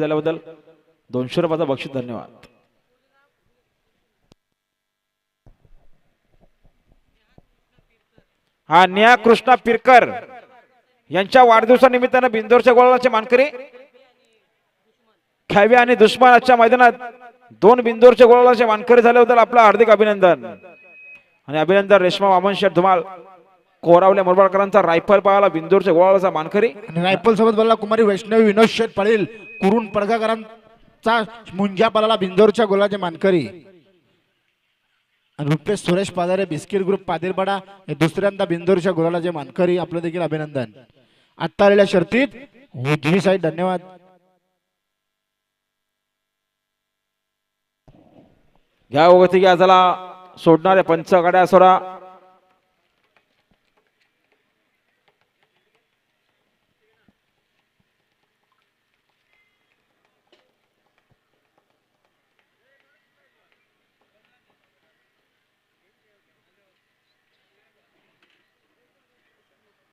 झाल्याबद्दल 200 रुपयाचा बक्षीस धन्यवाद. हा नेहा कृष्णा पिरकर यांच्या वाढदिवसानिमित्तानं बिंदोरच्या गोळाचे मानकरी खॅवी आणि दुश्मनाच्या मैदानात 2 बिंदोरच्या गोळाचे मानकरी झाल्याबद्दल आपलं हार्दिक अभिनंदन. आणि अभिनंदन रेश्मा वामन शेठ धुमाल कोरावल्या मुरबाडकरांचा रायफल पाहाला बिंदोरच्या गोळाचा मानकरी. आणि रायफल सोबत बोलला कुमारी वैष्णवी विनोद शेठ पाटील कुरुण पडगाकरांचा मुंजा पाला बिंदोरच्या गोलाचे मानकरी. आणि रुपेश सुरेश पादारे बिस्किट ग्रुप पादिलपाडा हे दुसऱ्यांदा बिंदोरच्या गोलाचे मानकरी. आपलं देखील अभिनंदन. आता आलेल्या शर्तीत उजवी साईड धन्यवाद. घ्या वगती घ्या चला सोडणारे पंच गाड्या सोडा.